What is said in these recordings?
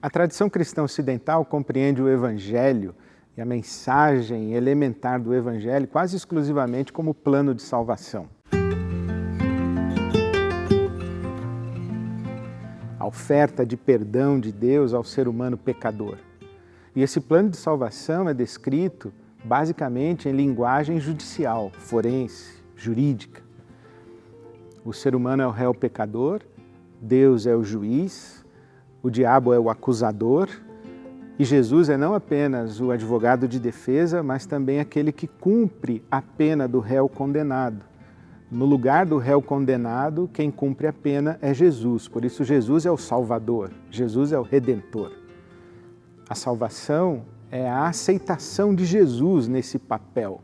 A tradição cristã ocidental compreende o Evangelho e a mensagem elementar do Evangelho quase exclusivamente como plano de salvação. A oferta de perdão de Deus ao ser humano pecador. E esse plano de salvação é descrito basicamente em linguagem judicial, forense, jurídica. O ser humano é o réu pecador, Deus é o juiz, o diabo é o acusador e Jesus é não apenas o advogado de defesa, mas também aquele que cumpre a pena do réu condenado. No lugar do réu condenado, quem cumpre a pena é Jesus, por isso Jesus é o Salvador, Jesus é o Redentor. A salvação é a aceitação de Jesus nesse papel.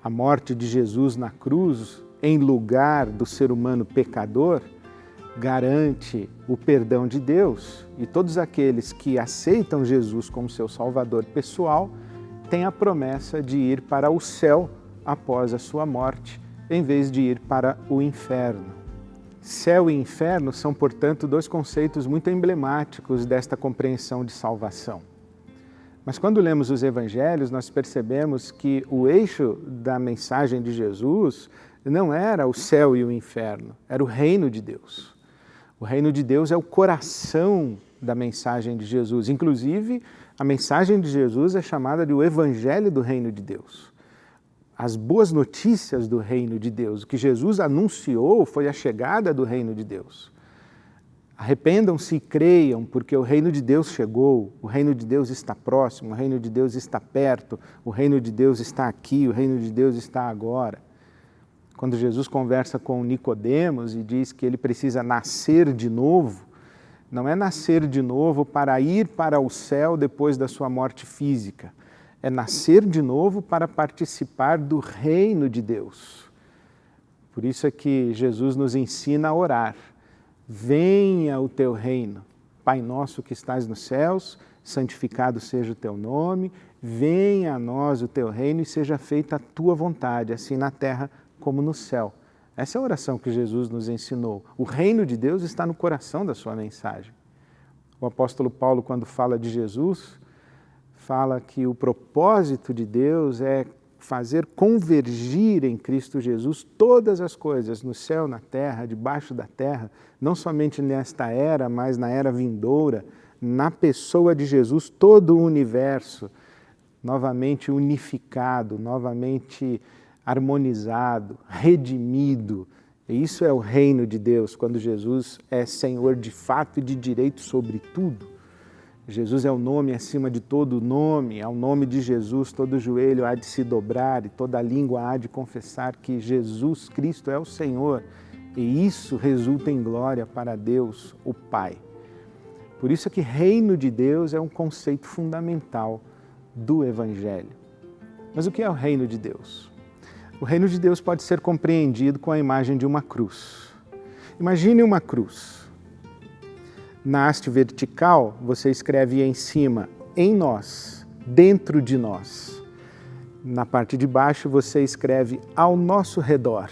A morte de Jesus na cruz, em lugar do ser humano pecador, garante o perdão de Deus e todos aqueles que aceitam Jesus como seu Salvador pessoal têm a promessa de ir para o céu após a sua morte, em vez de ir para o inferno. Céu e inferno são, portanto, dois conceitos muito emblemáticos desta compreensão de salvação. Mas quando lemos os evangelhos, nós percebemos que o eixo da mensagem de Jesus não era o céu e o inferno, era o reino de Deus. O reino de Deus é o coração da mensagem de Jesus. Inclusive, a mensagem de Jesus é chamada de o evangelho do reino de Deus. As boas notícias do reino de Deus, o que Jesus anunciou foi a chegada do reino de Deus. Arrependam-se e creiam, porque o reino de Deus chegou, o reino de Deus está próximo, o reino de Deus está perto, o reino de Deus está aqui, o reino de Deus está agora. Quando Jesus conversa com Nicodemos e diz que ele precisa nascer de novo, não é nascer de novo para ir para o céu depois da sua morte física, é nascer de novo para participar do reino de Deus. Por isso é que Jesus nos ensina a orar. Venha o teu reino. Pai nosso que estás nos céus, santificado seja o teu nome, venha a nós o teu reino e seja feita a tua vontade, assim na terra como no céu. Essa é a oração que Jesus nos ensinou. O reino de Deus está no coração da sua mensagem. O apóstolo Paulo, quando fala de Jesus, fala que o propósito de Deus é fazer convergir em Cristo Jesus todas as coisas, no céu, na terra, debaixo da terra, não somente nesta era, mas na era vindoura, na pessoa de Jesus, todo o universo novamente unificado, novamente harmonizado, redimido. E isso é o reino de Deus, quando Jesus é Senhor de fato e de direito sobre tudo. Jesus é o nome acima de todo nome, ao nome de Jesus todo joelho há de se dobrar e toda língua há de confessar que Jesus Cristo é o Senhor, e isso resulta em glória para Deus, o Pai. Por isso é que reino de Deus é um conceito fundamental do Evangelho. Mas o que é o reino de Deus? O reino de Deus pode ser compreendido com a imagem de uma cruz. Imagine uma cruz. Na haste vertical, você escreve em cima, em nós, dentro de nós. Na parte de baixo, você escreve ao nosso redor.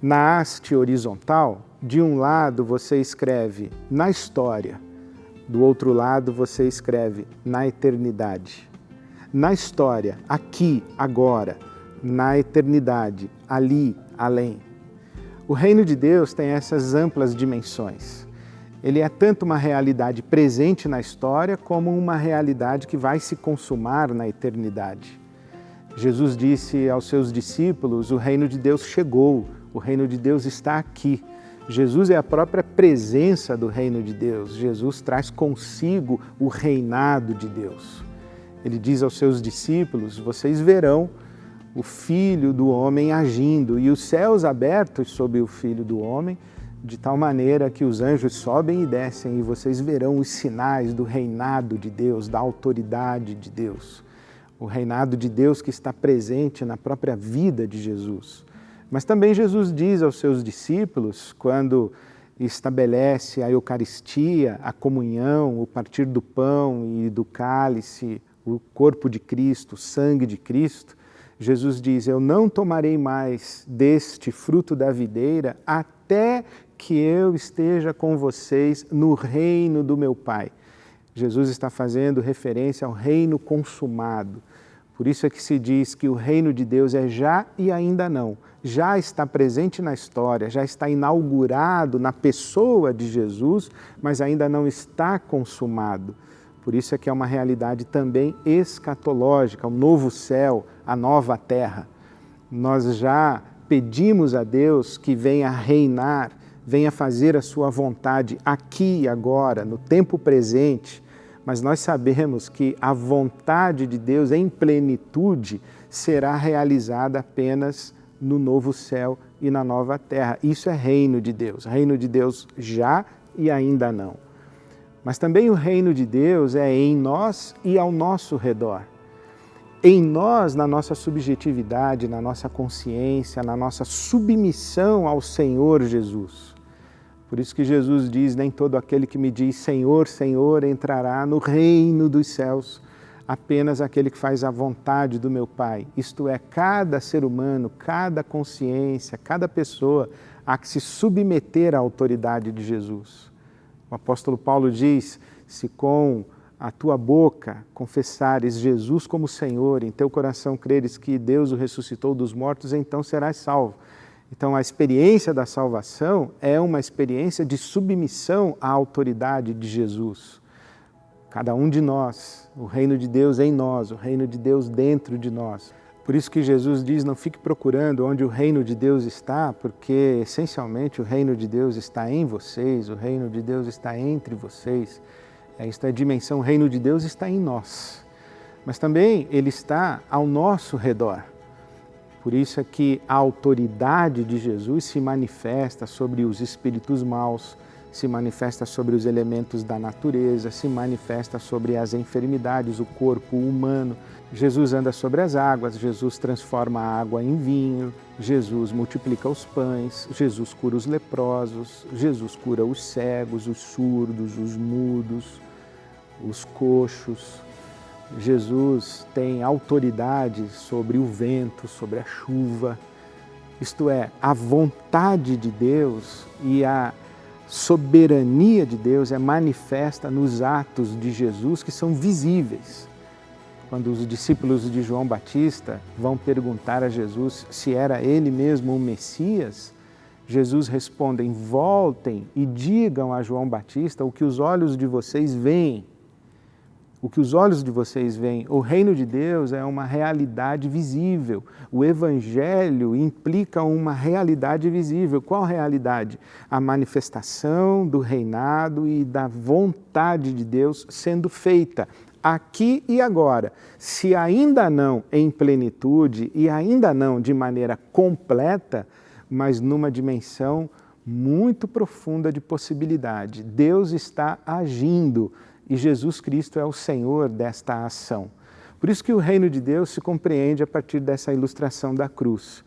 Na haste horizontal, de um lado você escreve na história, do outro lado você escreve na eternidade. Na história, aqui, agora, na eternidade, ali, além. O reino de Deus tem essas amplas dimensões. Ele é tanto uma realidade presente na história como uma realidade que vai se consumar na eternidade. Jesus disse aos seus discípulos, o reino de Deus chegou, o reino de Deus está aqui. Jesus é a própria presença do reino de Deus. Jesus traz consigo o reinado de Deus. Ele diz aos seus discípulos, vocês verão o Filho do Homem agindo e os céus abertos sobre o Filho do Homem, de tal maneira que os anjos sobem e descem e vocês verão os sinais do reinado de Deus, da autoridade de Deus. O reinado de Deus que está presente na própria vida de Jesus. Mas também Jesus diz aos seus discípulos, quando estabelece a Eucaristia, a comunhão, o partir do pão e do cálice, o corpo de Cristo, o sangue de Cristo, Jesus diz, eu não tomarei mais deste fruto da videira até que eu esteja com vocês no reino do meu Pai. Jesus está fazendo referência ao reino consumado. Por isso é que se diz que o reino de Deus é já e ainda não. Já está presente na história, já está inaugurado na pessoa de Jesus, mas ainda não está consumado. Por isso é que é uma realidade também escatológica, o novo céu, a nova terra. Nós já pedimos a Deus que venha reinar, venha fazer a sua vontade aqui e agora, no tempo presente, mas nós sabemos que a vontade de Deus em plenitude será realizada apenas no novo céu e na nova terra. Isso é reino de Deus já e ainda não. Mas também o reino de Deus é em nós e ao nosso redor. Em nós, na nossa subjetividade, na nossa consciência, na nossa submissão ao Senhor Jesus. Por isso que Jesus diz, nem todo aquele que me diz Senhor, Senhor, entrará no reino dos céus, apenas aquele que faz a vontade do meu Pai. Isto é, cada ser humano, cada consciência, cada pessoa há que se submeter à autoridade de Jesus. O apóstolo Paulo diz, se com a tua boca confessares Jesus como Senhor, em teu coração creres que Deus o ressuscitou dos mortos, então serás salvo. Então a experiência da salvação é uma experiência de submissão à autoridade de Jesus. Cada um de nós, o reino de Deus em nós, o reino de Deus dentro de nós. Por isso que Jesus diz, não fique procurando onde o reino de Deus está, porque essencialmente o reino de Deus está em vocês, o reino de Deus está entre vocês. Esta dimensão, o reino de Deus está em nós, mas também ele está ao nosso redor. Por isso é que a autoridade de Jesus se manifesta sobre os espíritos maus, se manifesta sobre os elementos da natureza, se manifesta sobre as enfermidades, o corpo humano. Jesus anda sobre as águas, Jesus transforma a água em vinho, Jesus multiplica os pães, Jesus cura os leprosos, Jesus cura os cegos, os surdos, os mudos, os coxos. Jesus tem autoridade sobre o vento, sobre a chuva. Isto é, a vontade de Deus e a soberania de Deus é manifesta nos atos de Jesus que são visíveis. Quando os discípulos de João Batista vão perguntar a Jesus se era ele mesmo o Messias, Jesus responde, voltem e digam a João Batista o que os olhos de vocês veem. O que os olhos de vocês veem, o reino de Deus é uma realidade visível. O Evangelho implica uma realidade visível. Qual realidade? A manifestação do reinado e da vontade de Deus sendo feita aqui e agora. Se ainda não em plenitude e ainda não de maneira completa, mas numa dimensão muito profunda de possibilidade. Deus está agindo. E Jesus Cristo é o Senhor desta ação. Por isso que o reino de Deus se compreende a partir dessa ilustração da cruz.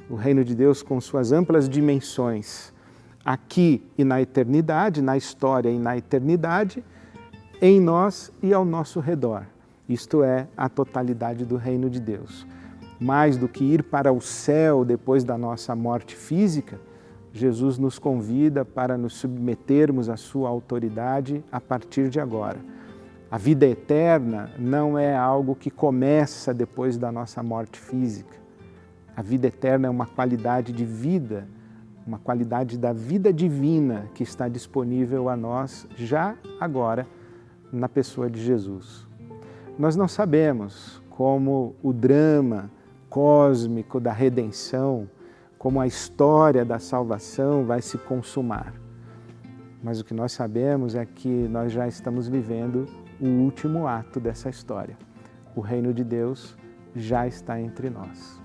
O reino de Deus com suas amplas dimensões, aqui e na eternidade, na história e na eternidade, em nós e ao nosso redor. Isto é a totalidade do reino de Deus. Mais do que ir para o céu depois da nossa morte física, Jesus nos convida para nos submetermos à sua autoridade a partir de agora. A vida eterna não é algo que começa depois da nossa morte física. A vida eterna é uma qualidade de vida, uma qualidade da vida divina que está disponível a nós já agora na pessoa de Jesus. Nós não sabemos como o drama cósmico da redenção, como a história da salvação vai se consumar. Mas o que nós sabemos é que nós já estamos vivendo o último ato dessa história. O reino de Deus já está entre nós.